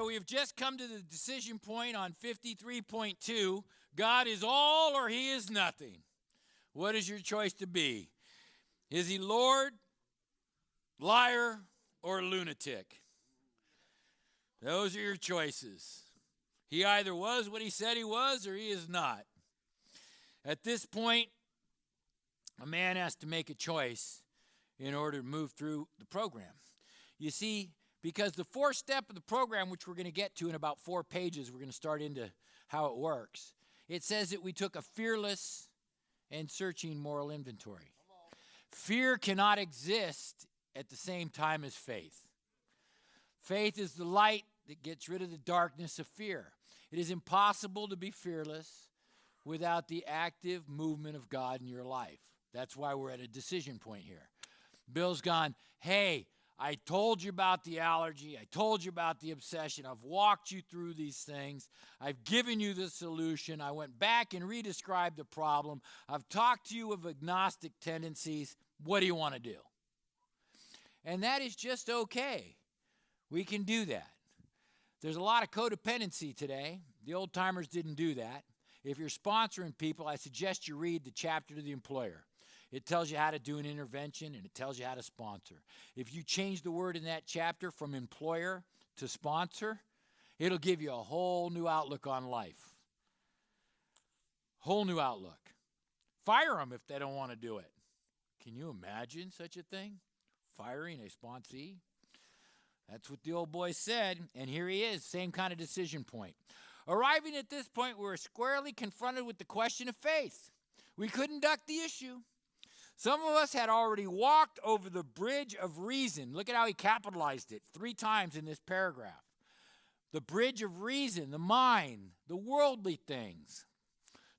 we have just come to the decision point on 53.2. God is all or he is nothing. What is your choice to be? Is he Lord, liar, or lunatic? Those are your choices. He either was what he said he was or he is not. At this point, a man has to make a choice in order to move through the program. You see, because the fourth step of the program, which we're going to get to in about 4 pages, we're going to start into how it works. It says that we took a fearless and searching moral inventory. Fear cannot exist at the same time as faith. Faith is the light that gets rid of the darkness of fear. It is impossible to be fearless without the active movement of God in your life. That's why we're at a decision point here. Bill's gone, hey, I told you about the allergy. I told you about the obsession. I've walked you through these things. I've given you the solution. I went back and re-described the problem. I've talked to you of agnostic tendencies. What do you want to do? And that is just okay. We can do that. There's a lot of codependency today. The old timers didn't do that. If you're sponsoring people, I suggest you read the chapter to the employer. It tells you how to do an intervention, and it tells you how to sponsor. If you change the word in that chapter from employer to sponsor, it'll give you a whole new outlook on life. Whole new outlook. Fire them if they don't want to do it. Can you imagine such a thing? Firing a sponsee? That's what the old boy said, and here he is, same kind of decision point. Arriving at this point, we were squarely confronted with the question of faith. We couldn't duck the issue. Some of us had already walked over the bridge of reason. Look at how he capitalized it 3 times in this paragraph. The bridge of reason, the mind, the worldly things,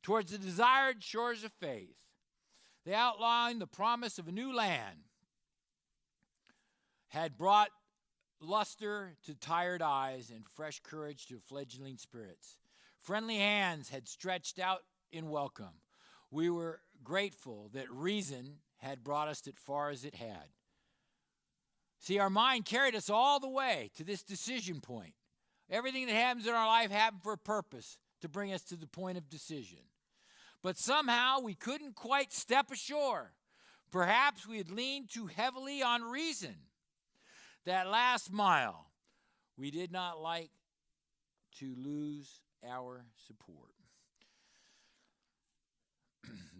towards the desired shores of faith. They outlined the promise of a new land, had brought luster to tired eyes and fresh courage to fledgling spirits. Friendly hands had stretched out in welcome. We were grateful that reason had brought us as far as it had. See, our mind carried us all the way to this decision point. Everything that happens in our life happened for a purpose, to bring us to the point of decision. But somehow we couldn't quite step ashore. Perhaps we had leaned too heavily on reason. That last mile, we did not like to lose our support.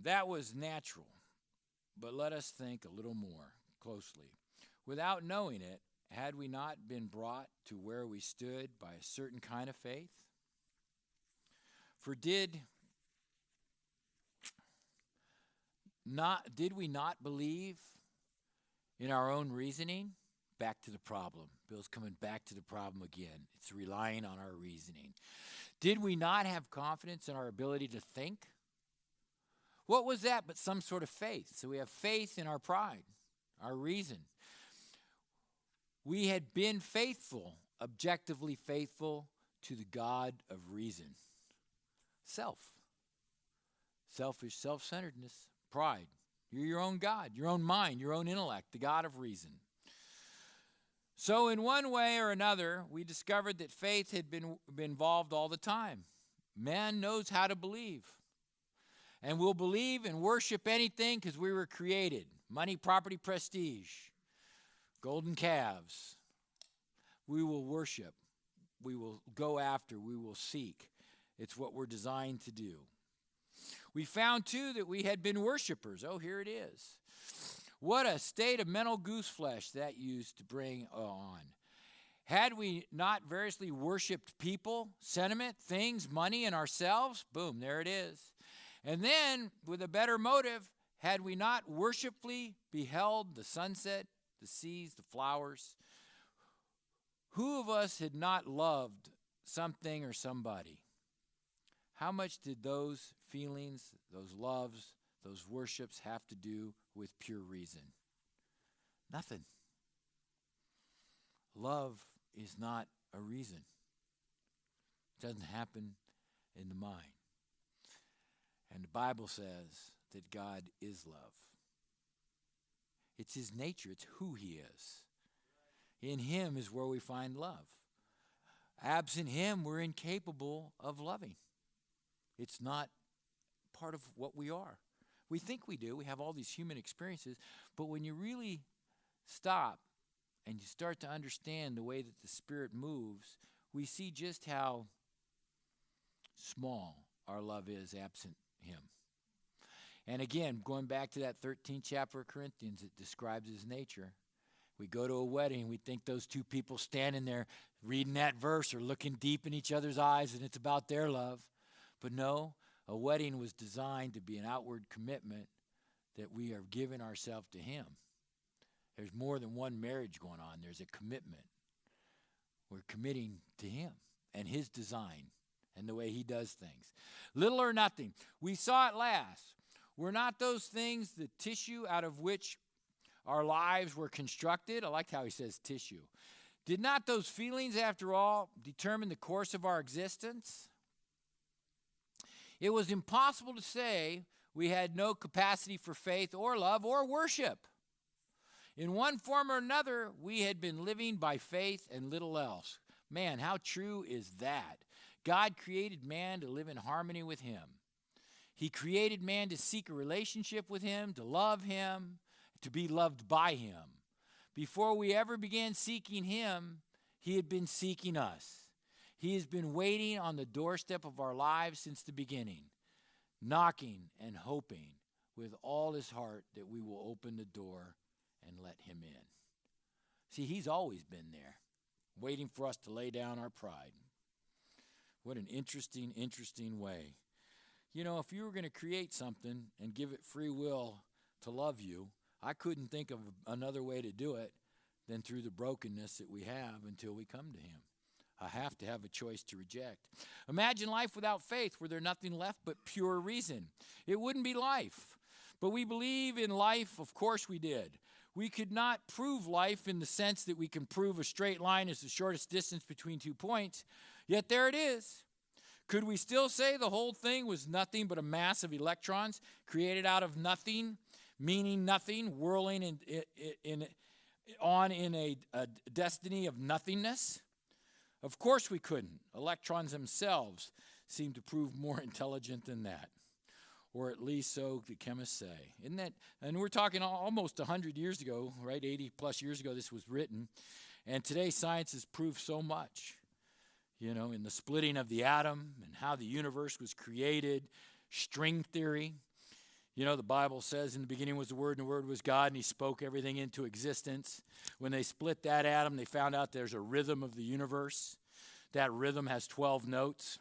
That was natural, but let us think a little more closely. Without knowing it, had we not been brought to where we stood by a certain kind of faith? For did we not believe in our own reasoning? Back to the problem. Bill's coming back to the problem again. It's relying on our reasoning. Did we not have confidence in our ability to think? What was that but some sort of faith? So we have faith in our pride, our reason. We had been faithful, objectively faithful to the God of reason. Self. Selfish self-centeredness, pride. You're your own God, your own mind, your own intellect, the God of reason. So in one way or another, we discovered that faith had been involved all the time. Man knows how to believe. And we'll believe and worship anything because we were created. Money, property, prestige, golden calves. We will worship. We will go after. We will seek. It's what we're designed to do. We found, too, that we had been worshipers. Oh, here it is. What a state of mental gooseflesh that used to bring on. Had we not variously worshiped people, sentiment, things, money, and ourselves, boom, there it is. And then, with a better motive, had we not worshipfully beheld the sunset, the seas, the flowers, who of us had not loved something or somebody? How much did those feelings, those loves, those worships have to do with pure reason? Nothing. Love is not a reason. It doesn't happen in the mind. And the Bible says that God is love. It's his nature. It's who he is. In him is where we find love. Absent him, we're incapable of loving. It's not part of what we are. We think we do. We have all these human experiences. But when you really stop and you start to understand the way that the Spirit moves, we see just how small our love is absent him. And again, going back to that 13th chapter of Corinthians, it describes his nature. We go to a wedding, we think those two people standing there reading that verse are looking deep in each other's eyes and it's about their love. But no, a wedding was designed to be an outward commitment that we are giving ourselves to him. There's more than one marriage going on. There's a commitment. We're committing to him and his design and the way he does things. Little or nothing. We saw it last. We're not those things, the tissue out of which our lives were constructed. I like how he says tissue. Did not those feelings, after all, determine the course of our existence? It was impossible to say we had no capacity for faith or love or worship. In one form or another, we had been living by faith and little else. Man, how true is that? God created man to live in harmony with him. He created man to seek a relationship with him, to love him, to be loved by him. Before we ever began seeking him, he had been seeking us. He has been waiting on the doorstep of our lives since the beginning, knocking and hoping with all his heart that we will open the door and let him in. See, he's always been there, waiting for us to lay down our pride. What an interesting, interesting way. You know, if you were going to create something and give it free will to love you, I couldn't think of another way to do it than through the brokenness that we have until we come to him. I have to have a choice to reject. Imagine life without faith, were there nothing left but pure reason. It wouldn't be life. But we believe in life, of course we did. We could not prove life in the sense that we can prove a straight line is the shortest distance between 2 points, yet there it is. Could we still say the whole thing was nothing but a mass of electrons created out of nothing, meaning nothing, whirling in a destiny of nothingness? Of course we couldn't. Electrons themselves seem to prove more intelligent than that, or at least so the chemists say. Isn't that? And we're talking almost 100 years ago, right? 80 plus years ago this was written, and today science has proved so much. You know, in the splitting of the atom and how the universe was created, string theory. You know, the Bible says in the beginning was the Word, and the Word was God, and he spoke everything into existence. When they split that atom, they found out there's a rhythm of the universe. That rhythm has 12 notes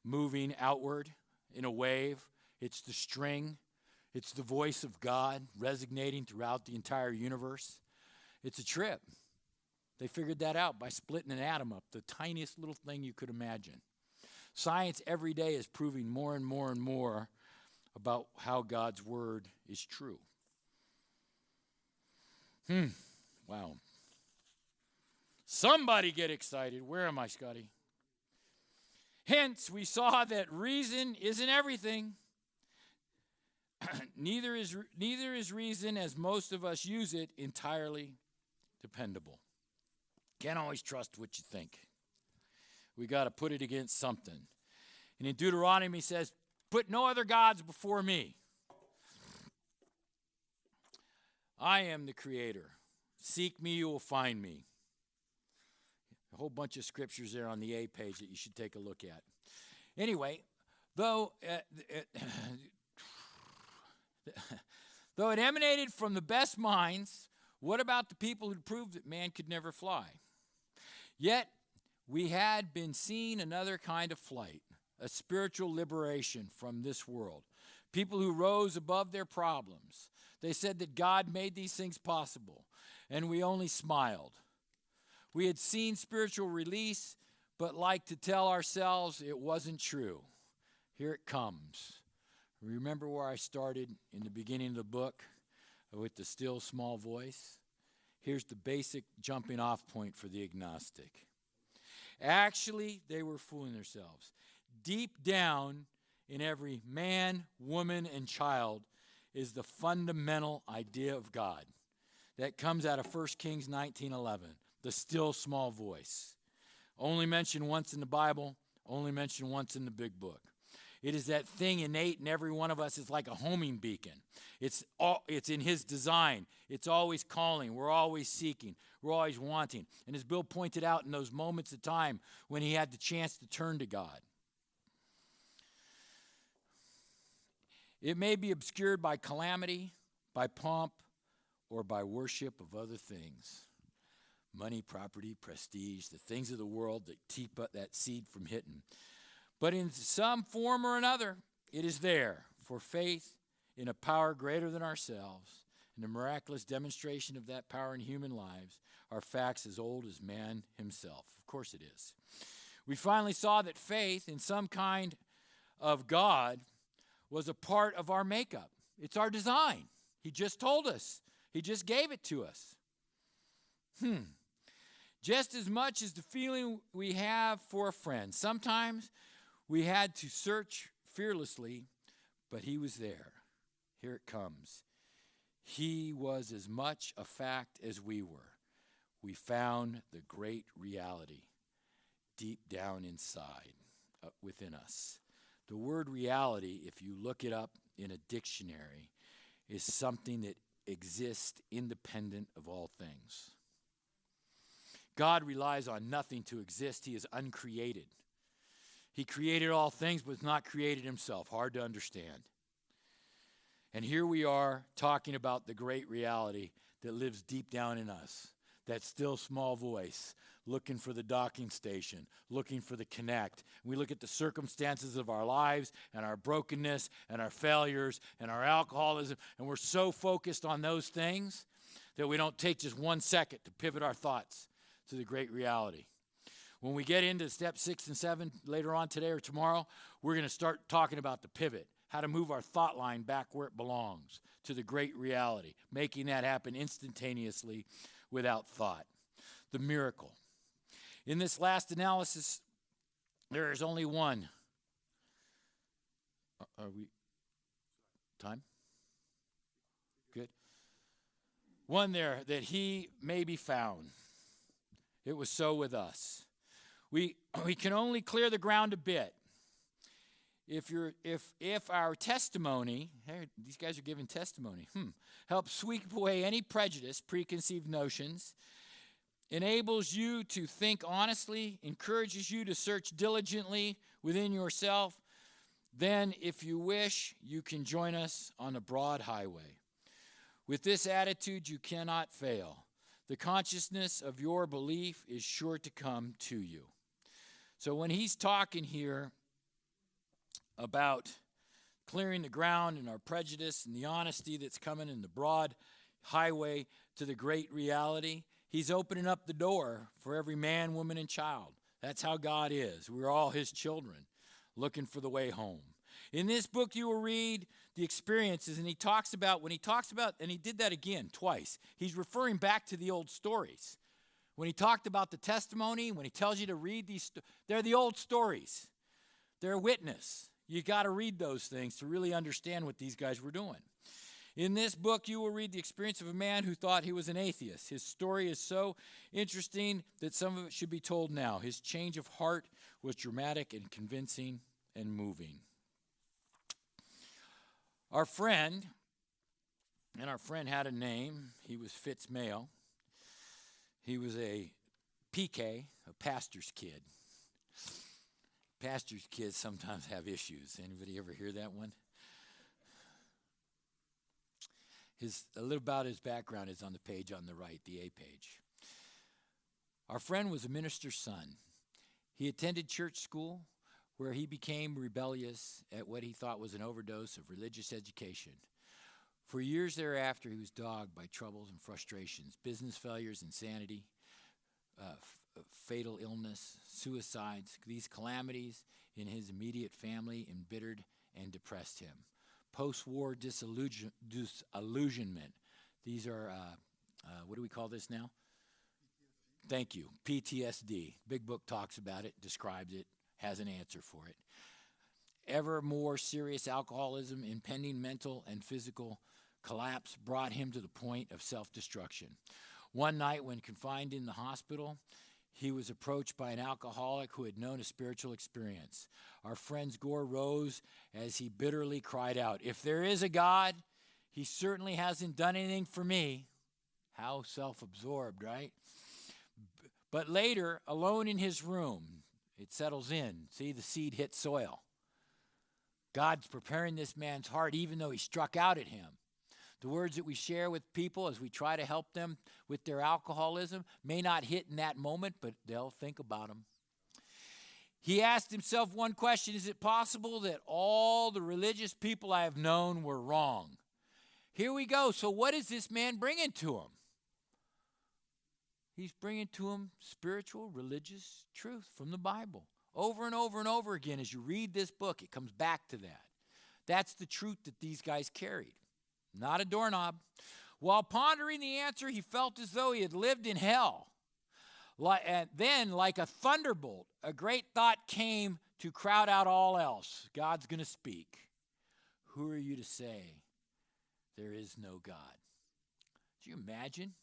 moving outward in a wave. It's the string. It's the voice of God resonating throughout the entire universe. It's a trip. They figured that out by splitting an atom up, the tiniest little thing you could imagine. Science every day is proving more and more and more about how God's word is true. Wow. Somebody get excited. Where am I, Scotty? Hence, we saw that reason isn't everything. Neither is reason, as most of us use it, entirely dependable. Can't always trust what you think. We got to put it against something. And in Deuteronomy it says, put no other gods before me. I am the creator. Seek me, you will find me. A whole bunch of scriptures there on the A page that you should take a look at. Anyway, though it emanated from the best minds, what about the people who proved that man could never fly? Yet, we had been seeing another kind of flight, a spiritual liberation from this world. People who rose above their problems. They said that God made these things possible, and we only smiled. We had seen spiritual release, but like to tell ourselves it wasn't true. Here it comes. Remember where I started in the beginning of the book with the still small voice? Here's the basic jumping off point for the agnostic. Actually, they were fooling themselves. Deep down in every man, woman, and child is the fundamental idea of God that comes out of 1 Kings 19:11, the still small voice. Only mentioned once in the Bible, only mentioned once in the big book. It is that thing innate in every one of us. It's like a homing beacon. It's in his design. It's always calling. We're always seeking. We're always wanting. And as Bill pointed out, in those moments of time when he had the chance to turn to God, it may be obscured by calamity, by pomp, or by worship of other things. Money, property, prestige, the things of the world that keep that seed from hitting. But in some form or another, it is there. For faith in a power greater than ourselves, and the miraculous demonstration of that power in human lives, are facts as old as man himself. Of course it is. We finally saw that faith in some kind of God was a part of our makeup. It's our design. He just told us. He just gave it to us. Just as much as the feeling we have for a friend. Sometimes we had to search fearlessly, but he was there. Here it comes. He was as much a fact as we were. We found the great reality deep down inside, within us. The word reality, if you look it up in a dictionary, is something that exists independent of all things. God relies on nothing to exist. He is uncreated. He created all things, but has not created himself. Hard to understand. And here we are talking about the great reality that lives deep down in us. That still small voice, looking for the docking station, looking for the connect. We look at the circumstances of our lives and our brokenness and our failures and our alcoholism, and we're so focused on those things that we don't take just 1 second to pivot our thoughts to the great reality. When we get into step 6 and 7 later on today or tomorrow, we're going to start talking about the pivot, how to move our thought line back where it belongs, to the great reality, making that happen instantaneously without thought. The miracle. In this last analysis, there is only one. Are we? Time? Good. One there, that he may be found. It was so with us. We can only clear the ground a bit. If our testimony, hey, these guys are giving testimony, helps sweep away any prejudice, preconceived notions, enables you to think honestly, encourages you to search diligently within yourself, then if you wish, you can join us on the broad highway. With this attitude, you cannot fail. The consciousness of your belief is sure to come to you. So when he's talking here about clearing the ground and our prejudice and the honesty that's coming in the broad highway to the great reality, he's opening up the door for every man, woman, and child. That's how God is. We're all his children looking for the way home. In this book, you will read the experiences, and he talks about, and he did that again twice, he's referring back to the old stories. When he talked about the testimony, when he tells you to read these, they're the old stories. They're a witness. You got to read those things to really understand what these guys were doing. In this book, you will read the experience of a man who thought he was an atheist. His story is so interesting that some of it should be told now. His change of heart was dramatic and convincing and moving. Our friend had a name. He was Fitz Male. He was a PK, a pastor's kid. Pastor's kids sometimes have issues. Anybody ever hear that one? A little about his background is on the page on the right, the A page. Our friend was a minister's son. He attended church school where he became rebellious at what he thought was an overdose of religious education. For years thereafter, he was dogged by troubles and frustrations, business failures, insanity, fatal illness, suicides. These calamities in his immediate family embittered and depressed him. Post-war disillusionment. These are, what do we call this now? PTSD. Thank you. PTSD. Big book talks about it, describes it, has an answer for it. Ever more serious alcoholism, impending mental and physical collapse brought him to the point of self-destruction. One night when confined in the hospital, he was approached by an alcoholic who had known a spiritual experience. Our friend's gore rose as he bitterly cried out, "If there is a God, he certainly hasn't done anything for me." How self-absorbed, right? But later, alone in his room, it settles in. See, the seed hit soil. God's preparing this man's heart even though he struck out at him. The words that we share with people as we try to help them with their alcoholism may not hit in that moment, but they'll think about them. He asked himself one question: is it possible that all the religious people I have known were wrong? Here we go. So what is this man bringing to him? He's bringing to him spiritual, religious truth from the Bible. Over and over and over again, as you read this book, it comes back to that. That's the truth that these guys carried. Not a doorknob. While pondering the answer, he felt as though he had lived in hell. And then, like a thunderbolt, a great thought came to crowd out all else. God's going to speak. Who are you to say there is no God? Do you imagine?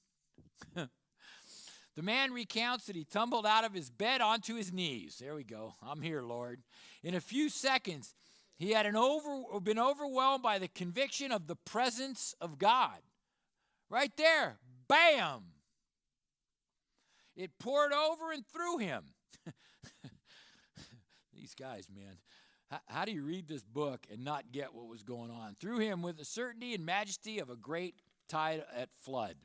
The man recounts that he tumbled out of his bed onto his knees. There we go. I'm here, Lord. In a few seconds, he had been overwhelmed by the conviction of the presence of God. Right there. Bam! It poured over and through him. These guys, man. How do you read this book and not get what was going on? Through him with the certainty and majesty of a great tide at flood.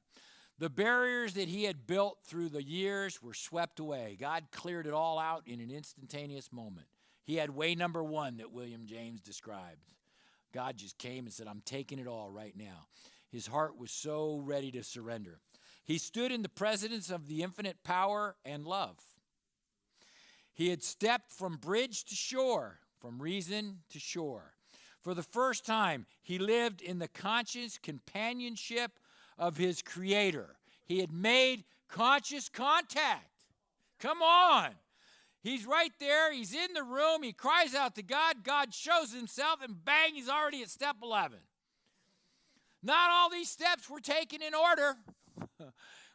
The barriers that he had built through the years were swept away. God cleared it all out in an instantaneous moment. He had way number one that William James described. God just came and said, I'm taking it all right now. His heart was so ready to surrender. He stood in the presence of the infinite power and love. He had stepped from bridge to shore, from reason to shore. For the first time, he lived in the conscious companionship of his Creator. He had made conscious contact. Come on. He's right there. He's in the room. He cries out to God. God shows himself, and bang, he's already at step 11. Not all these steps were taken in order.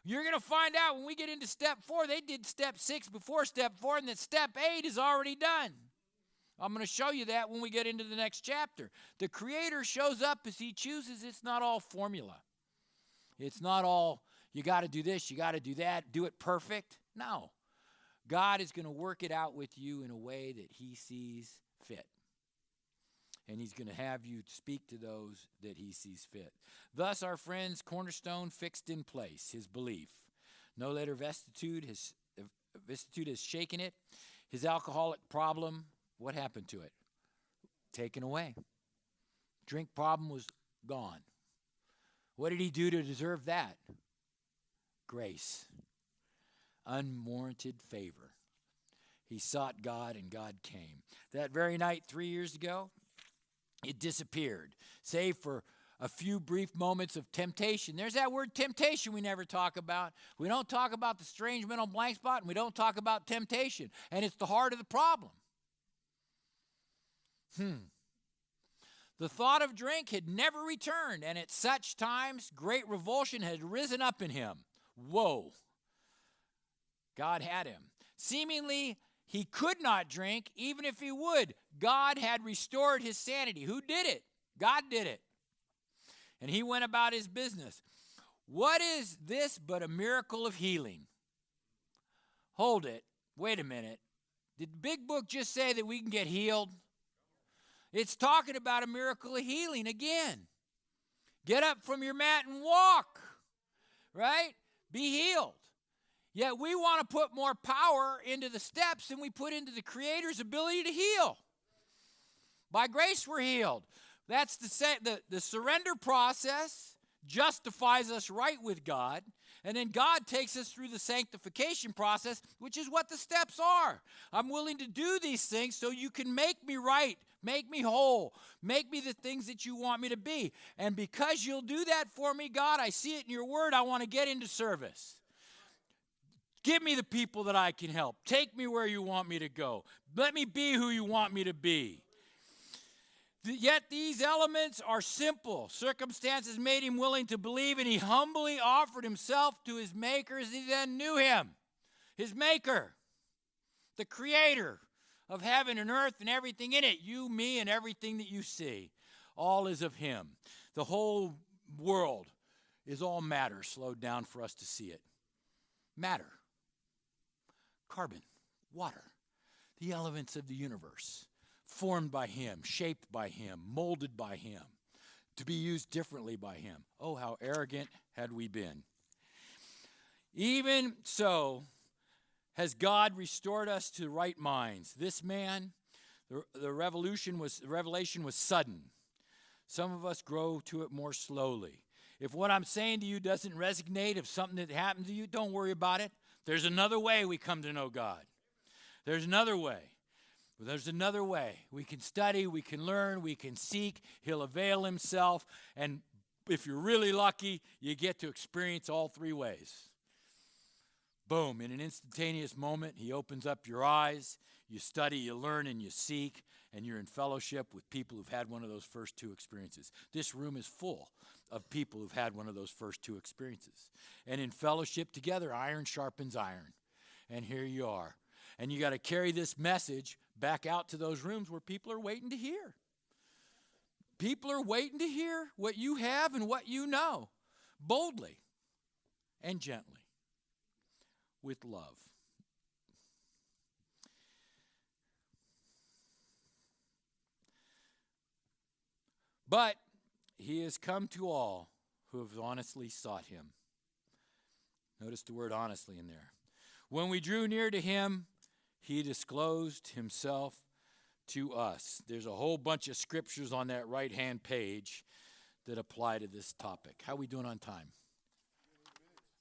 You're going to find out when we get into step 4, they did step 6 before step 4, and that step 8 is already done. I'm going to show you that when we get into the next chapter. The Creator shows up as he chooses. It's not all formula. It's not all, you got to do this, you got to do that, do it perfect. No. God is going to work it out with you in a way that he sees fit. And he's going to have you speak to those that he sees fit. Thus, our friend's cornerstone fixed in place, his belief. No later vicissitude has shaken it. His alcoholic problem, what happened to it? Taken away. Drink problem was gone. What did he do to deserve that? Grace. Unwarranted favor. He sought God and God came. That very night 3 years ago, it disappeared, save for a few brief moments of temptation. There's that word temptation we never talk about. We don't talk about the strange mental blank spot, and we don't talk about temptation. And it's the heart of the problem. The thought of drink had never returned, and at such times, great revulsion had risen up in him. Whoa. God had him. Seemingly, he could not drink, even if he would. God had restored his sanity. Who did it? God did it. And he went about his business. What is this but a miracle of healing? Hold it. Wait a minute. Did the big book just say that we can get healed? It's talking about a miracle of healing again. Get up from your mat and walk, right? Be healed. Yet we want to put more power into the steps than we put into the Creator's ability to heal. By grace we're healed. That's the surrender process justifies us right with God. And then God takes us through the sanctification process, which is what the steps are. I'm willing to do these things so you can make me right, make me whole, make me the things that you want me to be. And because you'll do that for me, God, I see it in your word, I want to get into service. Give me the people that I can help. Take me where you want me to go. Let me be who you want me to be. Yet these elements are simple. Circumstances made him willing to believe, and he humbly offered himself to his Maker as he then knew him. his maker, the creator of heaven and earth and everything in it. You, me, and everything that you see. All is of him. The whole world is all matter slowed down for us to see it. Matter, carbon, water, the elements of the universe, formed by him, shaped by him, molded by him, to be used differently by him. Oh, how arrogant had we been. Even so has God restored us to right minds. This man, the revelation was sudden. Some of us grow to it more slowly. If what I'm saying to you doesn't resonate, if something that happened to you, don't worry about it. There's another way we come to know God. There's another way. There's another way. We can study, we can learn, we can seek. He'll avail himself. And if you're really lucky, you get to experience all three ways. Boom, in an instantaneous moment, he opens up your eyes. You study, you learn, and you seek. And you're in fellowship with people who've had one of those first two experiences. This room is full of people who've had one of those first two experiences. And in fellowship together, iron sharpens iron. And here you are. And you got to carry this message back out to those rooms where people are waiting to hear. People are waiting to hear what you have and what you know, boldly and gently, with love. But he has come to all who have honestly sought him. Notice the word honestly in there. When we drew near to him, he disclosed himself to us. There's a whole bunch of scriptures on that right-hand page that apply to this topic. How are we doing on time?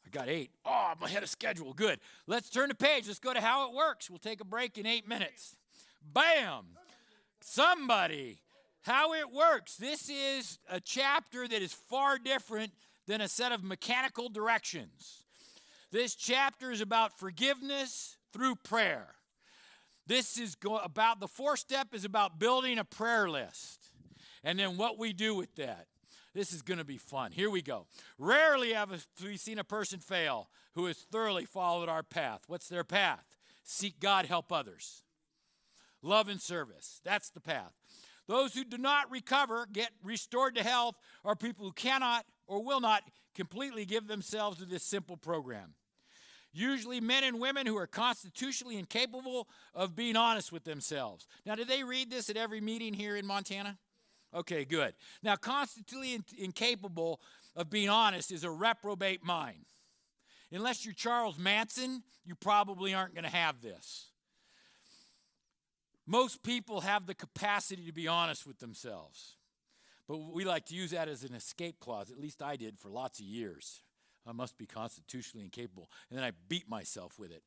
I got 8. Oh, I'm ahead of schedule. Good. Let's turn the page. Let's go to how it works. We'll take a break in 8 minutes. Bam! Somebody. How it works. This is a chapter that is far different than a set of mechanical directions. This chapter is about forgiveness through prayer. This is about, the 4th step is about building a prayer list. And then what we do with that. This is going to be fun. Here we go. Rarely have we seen a person fail who has thoroughly followed our path. What's their path? Seek God, help others. Love and service. That's the path. Those who do not recover, get restored to health, are people who cannot or will not completely give themselves to this simple program. Usually men and women who are constitutionally incapable of being honest with themselves. Now, do they read this at every meeting here in Montana? Okay, good. Now, constitutionally incapable of being honest is a reprobate mind. Unless you're Charles Manson, you probably aren't going to have this. Most people have the capacity to be honest with themselves. But we like to use that as an escape clause. At least I did for lots of years. I must be constitutionally incapable. And then I beat myself with it.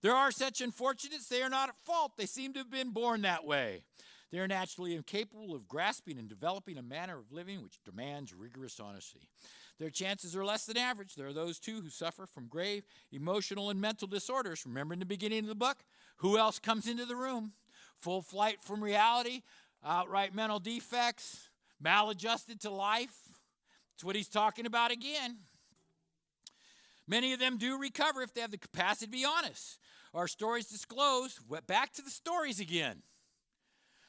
There are such unfortunates. They are not at fault. They seem to have been born that way. They are naturally incapable of grasping and developing a manner of living which demands rigorous honesty. Their chances are less than average. There are those, too, who suffer from grave emotional and mental disorders. Remember in the beginning of the book? Who else comes into the room? Full flight from reality, outright mental defects, maladjusted to life. That's what he's talking about again. Many of them do recover if they have the capacity to be honest. Our stories disclose, back to the stories again.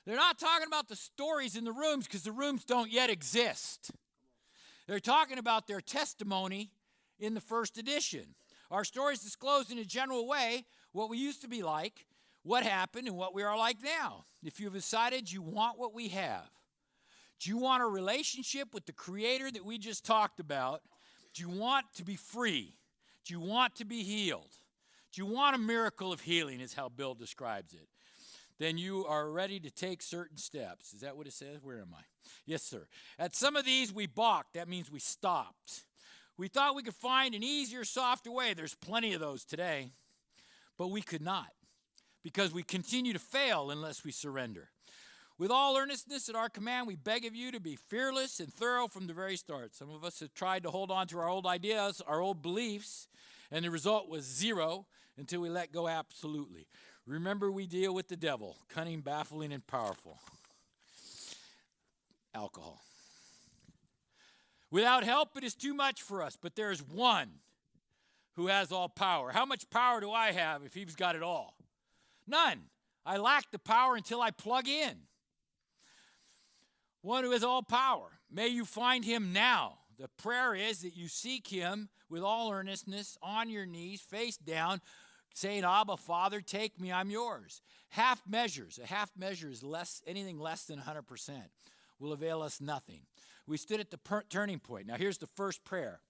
They're not talking about the stories in the rooms because the rooms don't yet exist. They're talking about their testimony in the first edition. Our stories disclose in a general way what we used to be like, what happened, and what we are like now. If you've decided you want what we have, do you want a relationship with the Creator that we just talked about? Do you want to be free? Do you want to be healed? Do you want a miracle of healing, is how Bill describes it? Then you are ready to take certain steps. Is that what it says? Where am I? Yes, sir. At some of these, we balked. That means we stopped. We thought we could find an easier, softer way. There's plenty of those today. But we could not, because we continue to fail unless we surrender. With all earnestness at our command, we beg of you to be fearless and thorough from the very start. Some of us have tried to hold on to our old ideas, our old beliefs, and the result was zero until we let go absolutely. Remember, we deal with the devil, cunning, baffling, and powerful. Alcohol. Without help, it is too much for us, but there is one who has all power. How much power do I have if he's got it all? None. I lack the power until I plug in. One who has all power. May you find him now. The prayer is that you seek him with all earnestness, on your knees, face down, saying, Abba, Father, take me, I'm yours. Half measures. A half measure is anything less than 100%. Will avail us nothing. We stood at the turning point. Now, here's the first prayer.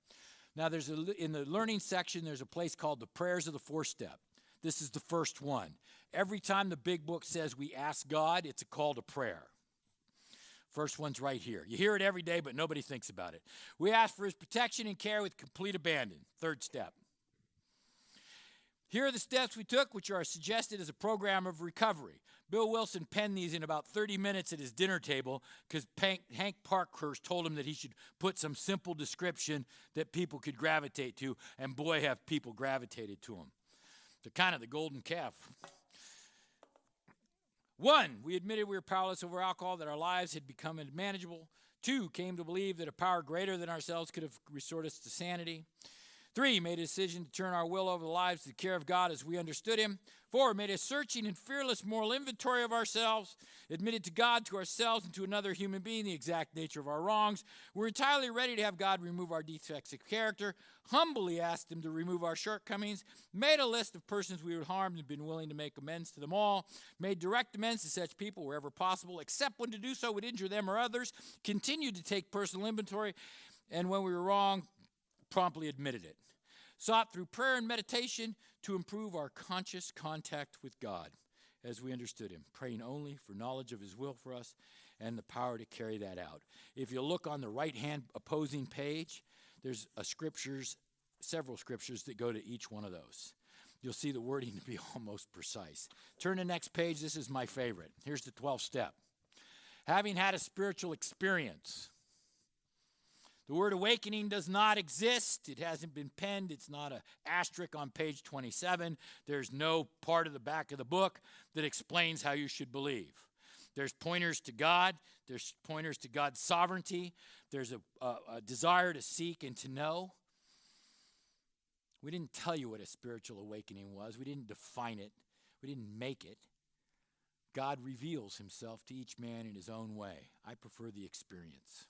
Now, in the learning section, there's a place called the prayers of the four-step. This is the first one. Every time the big book says we ask God, it's a call to prayer. First one's right here. You hear it every day, but nobody thinks about it. We ask for his protection and care with complete abandon. Third step. Here are the steps we took, which are suggested as a program of recovery. Bill Wilson penned these in about 30 minutes at his dinner table because Hank Parkhurst told him that he should put some simple description that people could gravitate to, and boy, have people gravitated to him. They're kind of the golden calf. 1, we admitted we were powerless over alcohol, that our lives had become unmanageable. 2, came to believe that a power greater than ourselves could have restored us to sanity. 3, made a decision to turn our will over the lives to the care of God as we understood him. 4, made a searching and fearless moral inventory of ourselves, admitted to God, to ourselves, and to another human being the exact nature of our wrongs. We're entirely ready to have God remove our defects of character, humbly asked him to remove our shortcomings, made a list of persons we would harm and been willing to make amends to them all, made direct amends to such people wherever possible, except when to do so would injure them or others, continued to take personal inventory, and when we were wrong, promptly admitted it. Sought through prayer and meditation to improve our conscious contact with God as we understood him, praying only for knowledge of his will for us and the power to carry that out. If you look on the right-hand opposing page, there's several scriptures that go to each one of those. You'll see the wording to be almost precise. Turn to the next page. This is my favorite. Here's the 12th step. Having had a spiritual experience. The word awakening does not exist. It hasn't been penned. It's not an asterisk on page 27. There's no part of the back of the book that explains how you should believe. There's pointers to God. There's pointers to God's sovereignty. There's a desire to seek and to know. We didn't tell you what a spiritual awakening was. We didn't define it. We didn't make it. God reveals himself to each man in his own way. I prefer the experience.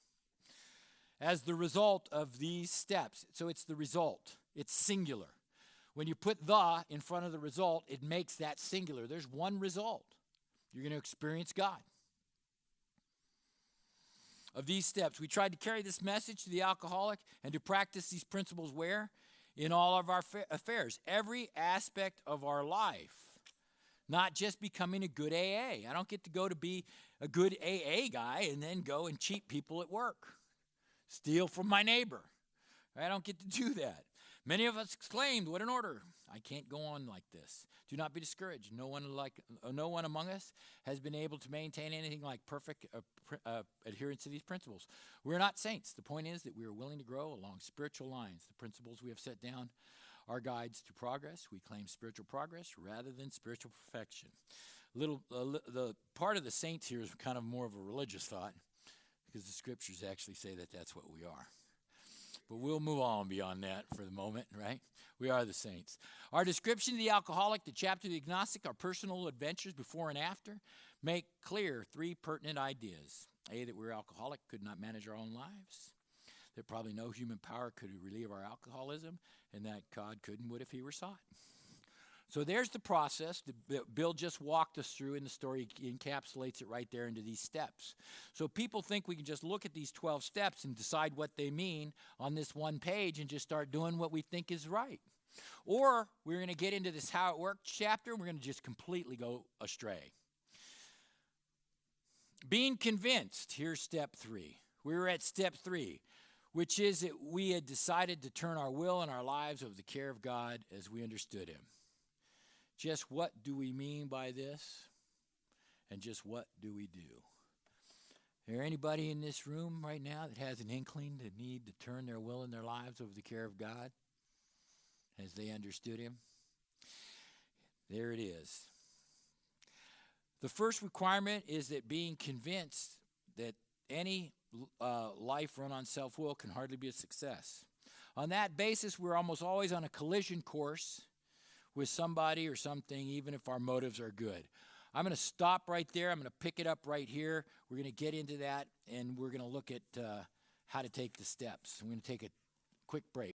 As the result of these steps, so it's the result. It's singular. When you put the in front of the result, it makes that singular. There's one result. You're going to experience God. Of these steps, we tried to carry this message to the alcoholic and to practice these principles where? In all of our affairs. Every aspect of our life. Not just becoming a good AA. I don't get to go to be a good AA guy and then go and cheat people at work. Steal from my neighbor. I don't get to do that. Many of us exclaimed, what an order. I can't go on like this. Do not be discouraged. No one among us has been able to maintain anything like perfect adherence to these principles. We're not saints. The point is that we are willing to grow along spiritual lines. The principles we have set down are guides to progress. We claim spiritual progress rather than spiritual perfection. The part of the saints here is kind of more of a religious thought, because the scriptures actually say that that's what we are. But we'll move on beyond that for the moment, right? We are the saints. Our description of the alcoholic, the chapter of the agnostic, our personal adventures before and after, make clear 3 pertinent ideas. A, that we're alcoholic, could not manage our own lives. That probably no human power could relieve our alcoholism, and that God could and would if he were sought. So there's the process that Bill just walked us through in the story. He encapsulates it right there into these steps. So people think we can just look at these 12 steps and decide what they mean on this one page and just start doing what we think is right. Or we're going to get into this how it works chapter, and we're going to just completely go astray. Being convinced, here's step 3. We were at step 3, which is that we had decided to turn our will and our lives over the care of God as we understood him. Just what do we mean by this? And just what do we do? Is there anybody in this room right now that has an inkling to need to turn their will and their lives over the care of God as they understood him? There it is. The first requirement is that being convinced that any life run on self-will can hardly be a success. On that basis, we're almost always on a collision course with somebody or something, even if our motives are good. I'm going to stop right there. I'm going to pick it up right here. We're going to get into that, and we're going to look at how to take the steps. I'm going to take a quick break.